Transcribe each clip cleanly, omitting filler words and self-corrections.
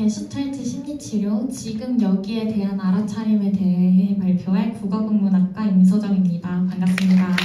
게슈탈트 심리치료, 지금 여기에 대한 알아차림에 대해 발표할 국어국문학과 임소정입니다. 반갑습니다.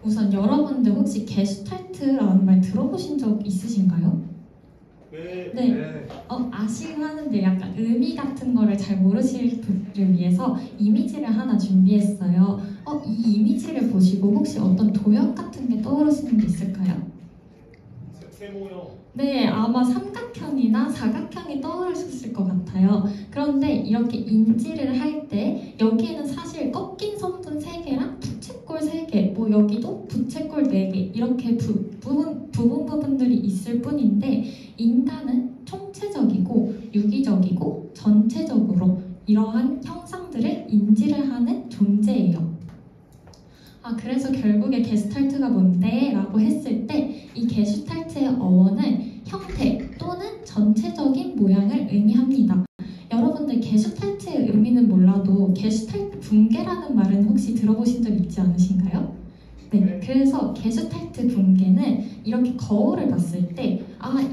우선 여러분들 혹시 게슈탈트라는 말 들어보신 적 있으신가요? 네. 아시는데 약간 의미 같은 거를 잘 모르실 분들을 위해서 이미지를 하나 준비했어요. 이 이미지를 보시고 혹시 어떤 도형 같은 게 떠오르시는 게 있을까요? 세모형. 네, 아마 삼각형이나 사각형이 떠오르셨을 것 같아요. 그런데 이렇게 인지를 할 때 여기에는 사실 꺾인 선분 3개랑 부채꼴 3개, 뭐 여기도 부채꼴 4개 이렇게 부분들이 있을 뿐인데, 인간은 총체적이고 유기적이고 전체적으로 이러한 형상들을 인지를 하는 존재예요. 그래서 결국에 게슈탈트가 뭔데? 라고 했을 때 이 게슈탈트의 어원은 형태 또는 전체적인 모양을 의미합니다. 여러분들 게슈탈트의 의미는 몰라도 게슈탈트 붕괴라는 말은 혹시 들어보신 적 있지 않으신가요? 네, 그래서 게슈탈트 붕괴는 이렇게 거울을 봤을 때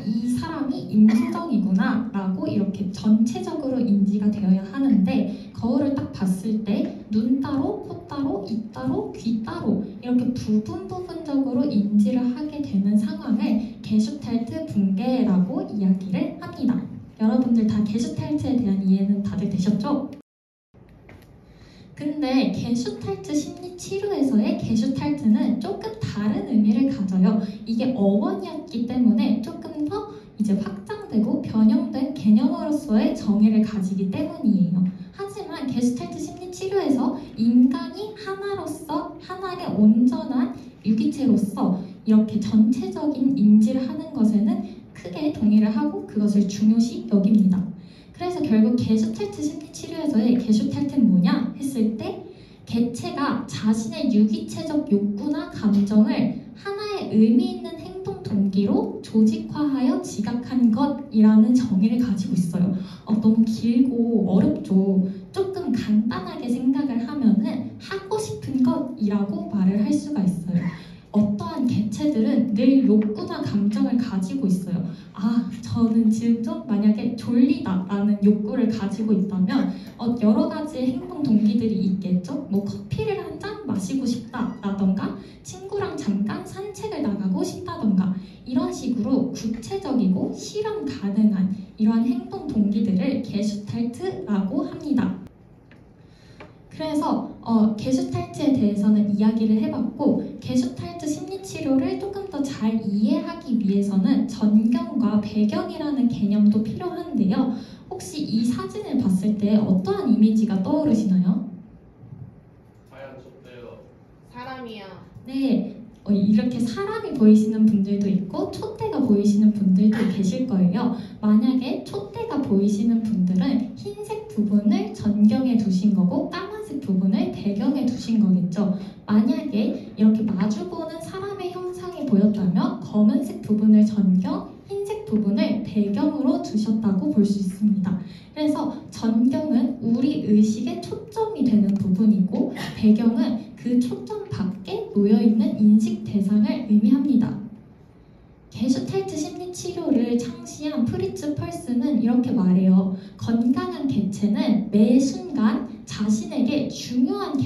이 사람이 임수정이구나 라고 이렇게 전체적으로 인지가 되어야 하는데, 거울을 딱 봤을 때 눈 따로, 코 따로, 입 따로, 귀 따로 이렇게 부분적으로 인지를 하게 되는 상황을 게슈탈트 붕괴라고 이야기를 합니다. 여러분들 다 게슈탈트에 대한 이해는 다들 되셨죠? 근데 게슈탈트 심리 치료에서의 게슈탈트는 조금 다른 의미를 가져요. 이게 어원이었기 때문에 조금 더 이제 확장되고 변형된 개념으로서의 정의를 가지기 때문이에요. 하지만 게슈탈트 심리 치료에서 인간이 하나로서 하나의 온전한 유기체로서 이렇게 전체적인 인지를 하는 것에는 크게 동의를 하고 그것을 중요시 여깁니다. 그래서 결국 게슈탈트 심리치료에서의 게슈탈트는 뭐냐 했을 때, 개체가 자신의 유기체적 욕구나 감정을 하나의 의미 있는 행동 동기로 조직화하여 지각한 것이라는 정의를 가지고 있어요. 너무 길고 어렵죠. 조금 간단하게 생각을 하면은 하고 싶은 것이라고 말을 할 수가 있어요. 어떠한 개체들은 늘 욕구나 감정을 가지고 있어요. 저는 지금 좀 만약에 졸리다라는 욕구를 가지고 있다면 여러 가지 행동 동기들이 있겠죠. 뭐 커피를 한 잔 마시고 싶다라던가 친구랑 잠깐 산책을 나가고 싶다던가 이런 식으로 구체적이고 실현 가능한 이러한 행동 동기들을 게슈탈트라고 합니다. 그래서 게슈탈트에 대해서는 이야기를 해봤고, 게슈탈트 심리치료를 조금 더 잘 이해하기 위해서는 전경과 배경이라는 개념도 필요한데요. 혹시 이 사진을 봤을 때 어떠한 이미지가 떠오르시나요? 하얀 촛대요. 사람이야. 네, 이렇게 사람이 보이시는 분들도 있고 촛대가 보이시는 분들도 계실 거예요. 만약에 촛대가 보이시는 분들은 흰색 부분을 전경에 두신 거고 까만색 부분을 배경에 두신 거겠죠. 만약에 이렇게 마주보는 사람의 형상이 보였다면 검은색 부분을 전경, 흰색 부분을 배경으로 두셨다고 볼 수 있습니다. 그래서 전경은 우리 의식의 초점이 되는 부분이고, 배경은 그 초점 밖에 놓여있는 인식 대상을 의미합니다. 게슈탈트 심리치료를 창시한 프리츠 펄스는 이렇게 말해요. 건강한 개체는 매 순간 자신에게 중요한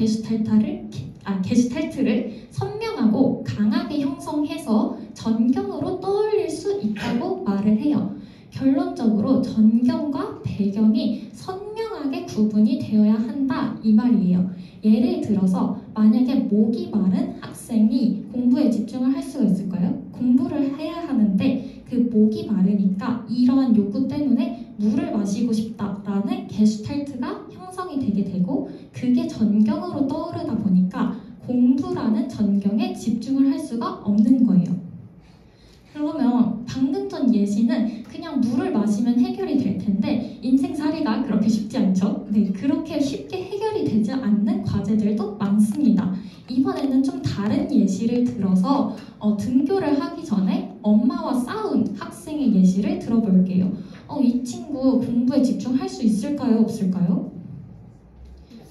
게슈탈트를 선명하고 강하게 형성해서 전경으로 떠올릴 수 있다고 말을 해요. 결론적으로 전경과 배경이 선명하게 구분이 되어야 한다 이 말이에요. 예를 들어서 만약에 목이 마른 학생이 공부에 집중을 할 수가 있을까요? 공부를 해야 하는데 그 목이 마르니까 이러한 욕구 때문에 물을 마시고 싶다라는 게슈탈트가 형성이 되게 되고, 그게 전경으로 떠오르다 보니까 공부라는 전경에 집중을 할 수가 없는 거예요. 그러면 방금 전 예시는 그냥 물을 마시면 해결이 될 텐데 인생살이가 그렇게 쉽지 않죠? 네, 그렇게 쉽게 해결이 되지 않는 과제들도 많습니다. 이번에는 좀 다른 예시를 들어서 등교를 하기 전에 엄마와 싸운 학생의 예시를 들어볼게요. 이 친구 공부에 집중할 수 있을까요? 없을까요?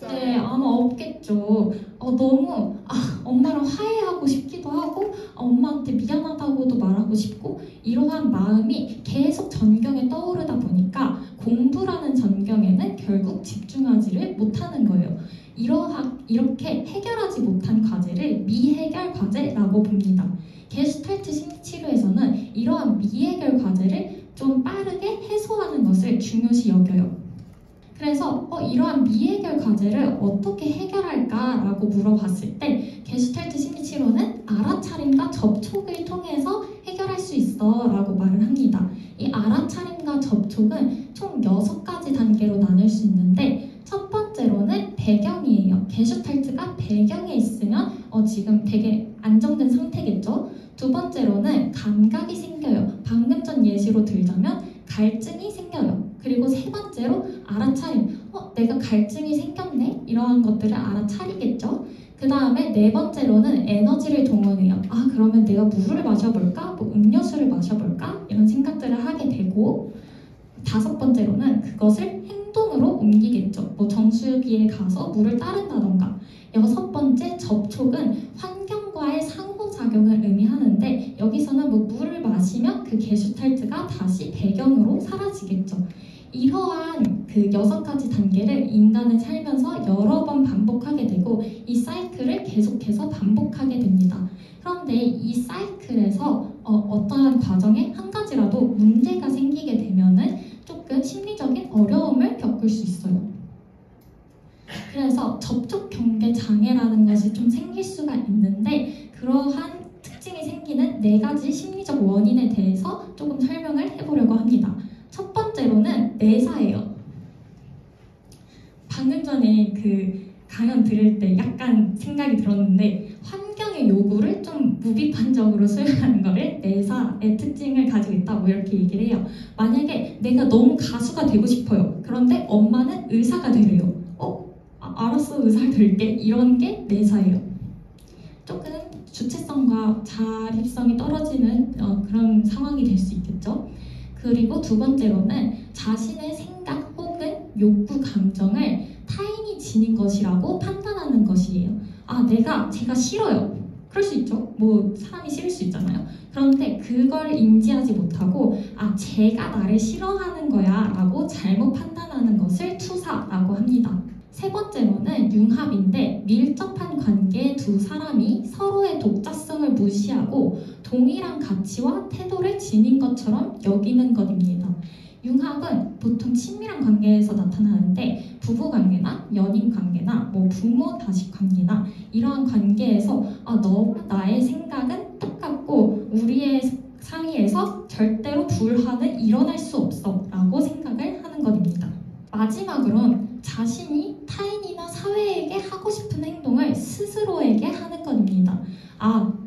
네, 아마 없겠죠. 너무 엄마랑 화해하고 싶기도 하고 엄마한테 미안하다고도 말하고 싶고 이러한 마음이 계속 전경에 떠오르다 보니까 공부라는 전경에는 결국 집중하지를 못하는 거예요. 이렇게 해결하지 못한 과제를 미해결 과제라고 봅니다. 게슈탈트 심리치료에서는 이러한 미해결 과제를 좀 빠르게 해소하는 것을 중요시 여겨요. 그래서 이러한 미해결 과제를 어떻게 해결할까라고 물어봤을 때 게슈탈트 심리치료는 알아차림과 접촉을 통해서 해결할 수 있어 라고 말을 합니다. 이 알아차림과 접촉은 총 6가지 단계로 나눌 수 있는데 첫 번째로는 배경이에요. 게슈탈트가 배경에 있으면 지금 되게 안정된 상태겠죠? 두 번째로는 감각이 생겨요. 방금 전 예시로 들자면 갈증이 생겨요. 그리고 세 번째로 알아차림. 내가 갈증이 생겼네? 이러한 것들을 알아차리겠죠? 그 다음에 네 번째로는 에너지를 동원해요. 그러면 내가 물을 마셔볼까? 뭐 음료수를 마셔볼까? 이런 생각들을 하게 되고 다섯 번째로는 그것을 행동으로 옮기겠죠. 뭐 정수기에 가서 물을 따른다던가. 여섯 번째 접촉은 환경과의 상호작용을 의미하는데 여기서는 뭐 물을 마시면 그 게슈탈트가 다시 배경으로 사라지겠죠. 이러한 그 6가지 단계를 인간은 살면서 여러 번 반복하게 되고 이 사이클을 계속해서 반복하게 됩니다. 그런데 이 사이클에서 어떠한 과정에 한 가지라도 문제가 생기게 되면은 조금 심리적인 어려움을 겪을 수 있어요. 그래서 접촉 경계 장애라는 것이 좀 생길 수가 있는데 그러한 특징이 생기는 4가지 심리적 원인에 대해서 조금 설명을 해보려고 합니다. 첫 번째로는 내사예요. 방금 전에 그 강연 들을 때 약간 생각이 들었는데 환경의 요구를 좀 무비판적으로 수용하는 거를 내사의 특징을 가지고 있다 뭐 이렇게 얘기를 해요. 만약에 내가 너무 가수가 되고 싶어요. 그런데 엄마는 의사가 되래요. 알았어, 의사가 될게. 이런 게 내사예요. 조금 주체성과 자립성이 떨어지는 그런 상황이 될 수 있겠죠. 그리고 두 번째로는 자신의 생각 혹은 욕구, 감정을 타인이 지닌 것이라고 판단하는 것이에요. 제가 싫어요. 그럴 수 있죠. 뭐 사람이 싫을 수 있잖아요. 그런데 그걸 인지하지 못하고 제가 나를 싫어하는 거야 라고 잘못 판단하는 것을 투사라고 합니다. 세 번째로는 융합인데 밀접한 관계의 두 사람이 서로의 독자성을 무시하고 동일한 가치와 태도를 지닌 것처럼 여기는 것입니다. 융합은 보통 친밀한 관계에서 나타나는데 부부관계나 연인관계나 뭐 부모-자식 관계나 이러한 관계에서 너와 나의 생각은 똑같고 우리의 사이에서 절대로 불화는 일어날 수 없어 라고 생각을 하는 것입니다. 마지막으로는 자신이 타인이나 사회에게 하고 싶은 행동을 스스로에게 하는 것입니다.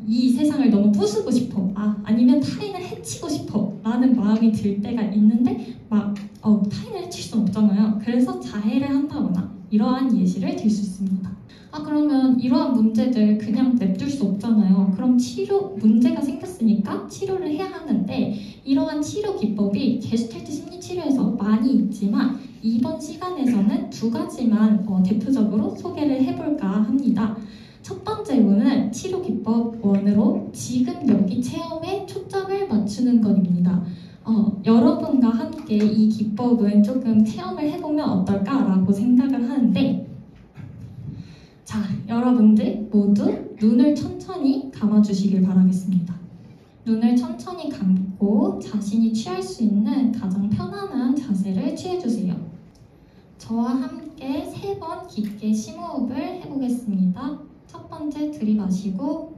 이 세상을 너무 부수고 싶어. 아니면 타인을 해치고 싶어. 라는 마음이 들 때가 있는데 타인을 해칠 수는 없잖아요. 그래서 자해를 한다거나 이러한 예시를 들 수 있습니다. 그러면 이러한 문제들 그냥 냅둘 수 없잖아요. 그럼 문제가 생겼으니까 치료를 해야 하는데 이러한 치료 기법이 게슈탈트 심리치료에서 많이 있지만 이번 시간에서는 2가지만 대표적으로 소개를 해볼까 합니다. 첫 번째로는 치료 기법 1으로 지금 여기 체험에 초점을 맞추는 것입니다. 여러분과 함께 이 기법은 조금 체험을 해보면 어떨까라고 생각을 하는데 자, 여러분들 모두 눈을 천천히 감아주시길 바라겠습니다. 눈을 천천히 감고 자신이 취할 수 있는 가장 편안한 자세를 취해주세요. 저와 함께 3번 깊게 심호흡을 해보겠습니다. 첫 번째 들이마시고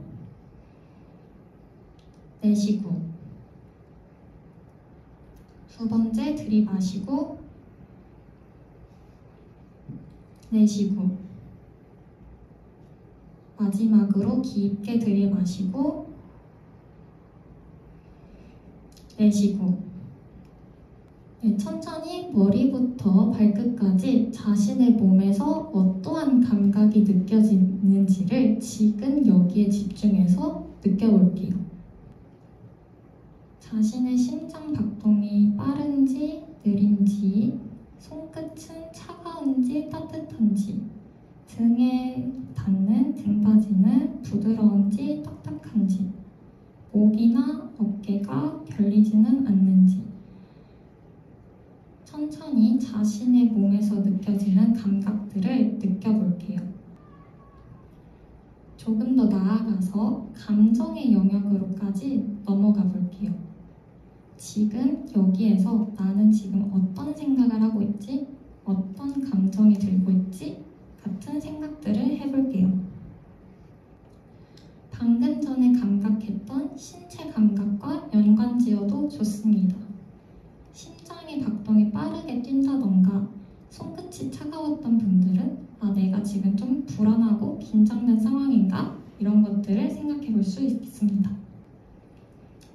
내쉬고 두 번째 들이마시고 내쉬고 마지막으로 깊게 들이마시고 내쉬고 천천히 머리부터 발끝까지 자신의 몸에서 어떠한 감각이 느껴지는지를 지금 여기에 집중해서 느껴볼게요. 자신의 심장 박동이 빠른지 느린지, 손끝은 차가운지 따뜻한지 등에 닿는 등받이는 부드러운지 딱딱한지, 목이나 어깨가 결리지는 않는지, 천천히 자신의 몸에서 느껴지는 감각들을 느껴볼게요. 조금 더 나아가서 감정의 영역으로까지 넘어가 볼게요. 지금 여기에서 나는 지금 어떤 생각을 하고 있지? 어떤 감정이 들고 있지? 같은 생각들을 해볼게요. 방금 전에 감각했던 신체 감각과 연관지어도 좋습니다. 심장의 박동이 빠르게 뛴다던가 손끝이 차가웠던 분들은 내가 지금 좀 불안하고 긴장된 상황인가? 이런 것들을 생각해 볼 수 있습니다.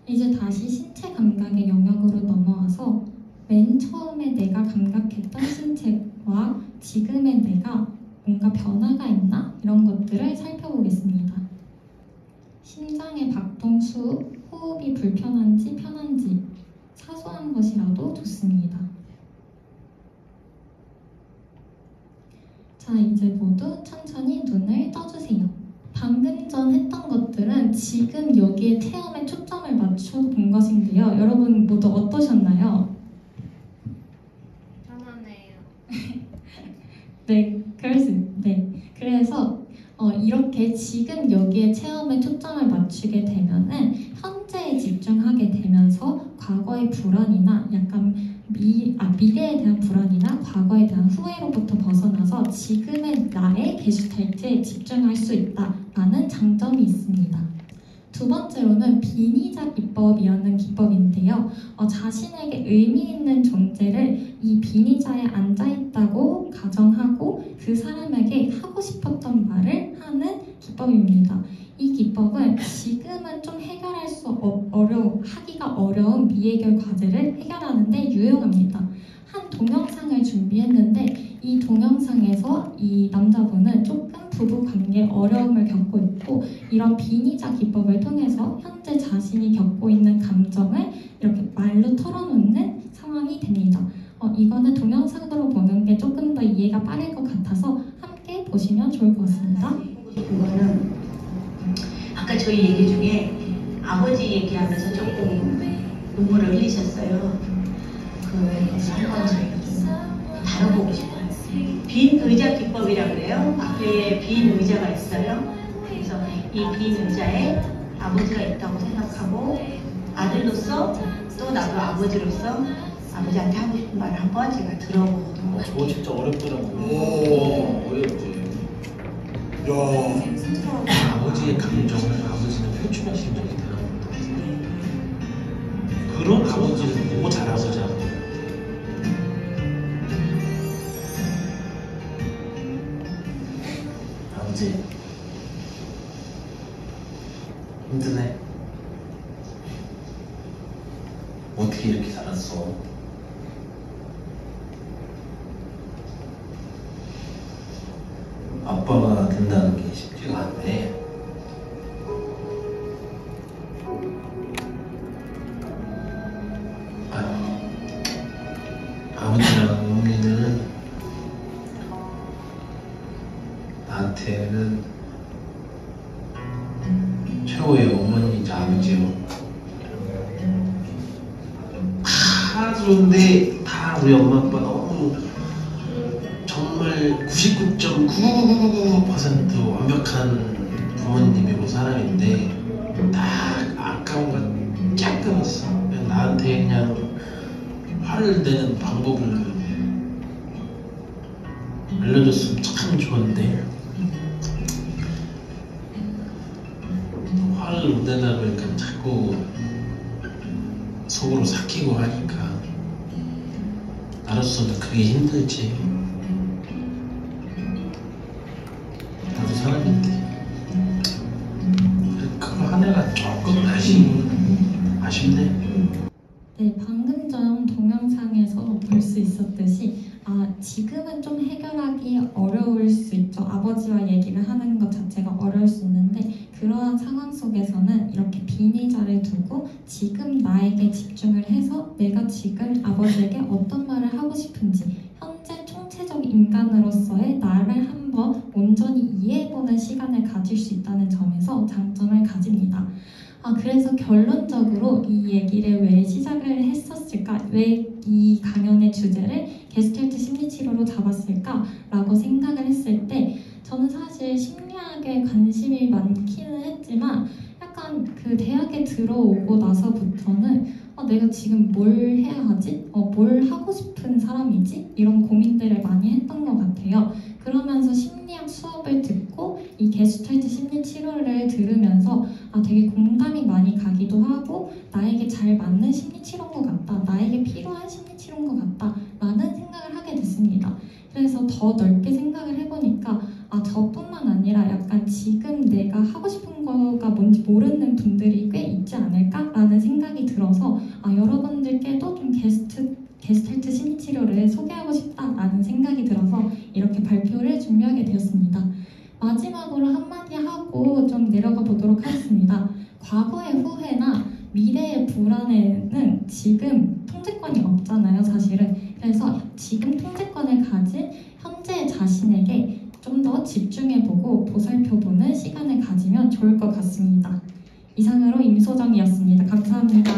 이제 다시 신체 감각의 영역으로 넘어와서 맨 처음에 내가 감각했던 신체와 지금의 내가 뭔가 변화가 있나? 이런 것들을 살펴보겠습니다. 심장의 박동 수, 호흡이 불편한지 편한지 사소한 것이라도 좋습니다. 자, 이제 모두 천천히 눈을 떠주세요. 방금 전 했던 것들은 지금 여기에 체험에 초점을 맞춰 본 것인데요. 여러분 모두 어떠셨나요? 편하네요. 네, 그래서 이렇게 지금 여기에 체험에 초점을 맞추게 되면은 현재에 집중하게 되면서 과거의 불안이나 약간 미래에 대한 불안이나 과거에 대한 후회로부터 벗어나서 지금의 나의 게슈탈트에 집중할 수 있다라는 장점이 있습니다. 두 번째로는 비니자 기법이라는 기법인데요. 자신에게 의미 있는 존재를 이 비니자에 앉아있다고 가정하고 그 사람에게 하고 싶었던 말을 하는 기법입니다. 이 기법은 지금은 좀 해결할 수 하기가 어려운 미해결 과제를 해결하는데 유용합니다. 한 동영상을 준비했는데 이 동영상에서 이 남자분은 조금 부부관계에 어려움을 겪고 있고 이런 비니자 기법을 통해서 현재 자신이 겪고 있는 감정을 이렇게 말로 털어놓는 상황이 됩니다. 이거는 동영상으로 보는 게 조금 더 이해가 빠를 것 같아서 함께 보시면 좋을 것 같습니다. 이거는 아까 저희 얘기 중에 아버지 얘기하면서 조금 눈물을 흘리셨어요. 그래서 한번 좀 다뤄보고 싶어요. 빈 의자 기법이라고 그래요. 앞에 빈 의자가 있어요. 그래서 이 빈 의자에 아버지가 있다고 생각하고 아들로서 또 나도 아버지로서 아버지한테 하고 싶은 말을 한번 제가 들어보도록 할게요. 저거 진짜 어렵더라고요. 오. 어렵지. 야. 아버지의 감정을 아버지는 표출하신 적이 대단합니다. 그런 아버지를 보고 자란 거잖아요. 아버지 힘드네. 어떻게 이렇게 살았어? 아빠가 된다는 게 쉽지가 않네. 아버지랑 어머니는 나한테는 최고의 어머니이자 아버지요. 다 좋은데 다 우리 엄마 아빠 너무 정말 99.999% 완벽한 부모님이고 사람인데 딱 아까운 거 조금 있어. 그냥 나한테 그냥 화를 내는 방법을 알려줬으면 참 좋은데 화를 못 내다 보니까 자꾸 속으로 삭히고 하니까 나로서는 그게 힘들지. 나도 사람인데 그거 하나가 조금 아쉽네. 네, 방금 전 동영상에서 볼 수 있었듯이 지금은 좀 해결하기 어려울 수 있죠. 아버지와 얘기를 하는 것 자체가 어려울 수 있는데 그러한 상황 속에서는 이렇게 비니자를 두고 지금 나에게 집중을 해서 내가 지금 아버지에게 어떤 말을 하고 싶은지 현재 총체적 인간으로서의 나를 한번 온전히 이해해보는 시간을 가질 수 있다는 점에서 장점을 가집니다. 그래서 결론적으로 이 얘기를 왜 시작을 했었을까? 왜 이 강연의 주제를 게슈탈트 심리치료로 잡았을까? 라고 생각을 했을 때 저는 사실 심리학에 관심이 많기는 했지만 약간 그 대학에 들어오고 나서부터는 내가 지금 뭘 해야 하지? 뭘 하고 싶은 사람이지? 이런 고민들을 많이 했던 것 같아요. 그러면서 심리학 수업을 듣고 이 게슈탈트 심리 치료를 들으면서 되게 공감이 많이 가기도 하고 나에게 잘 맞는 심리 치료인 것 같다. 나에게 필요한 심리 치료인 것 같다. 라는 생각을 하게 됐습니다. 그래서 더 넓게 생각을 해보니까 저뿐만 아니라 약간 지금 내가 하고 싶은 거가 뭔지 모르는 분들이 꽤 있지 않을까라는 생각이 들어서 여러분들께도 좀 게스탈트 심리치료를 소개하고 싶다라는 생각이 들어서 이렇게 발표를 준비하게 되었습니다. 마지막으로 한마디 하고 좀 내려가 보도록 하겠습니다. 과거의 후회나 미래의 불안에는 지금 통제권이 없잖아요, 사실은. 그래서 지금 통제권을 가진 현재 자신에게 좀 더 집중해보고 보살펴보는 시간을 가지면 좋을 것 같습니다. 이상으로 임소정이었습니다. 감사합니다.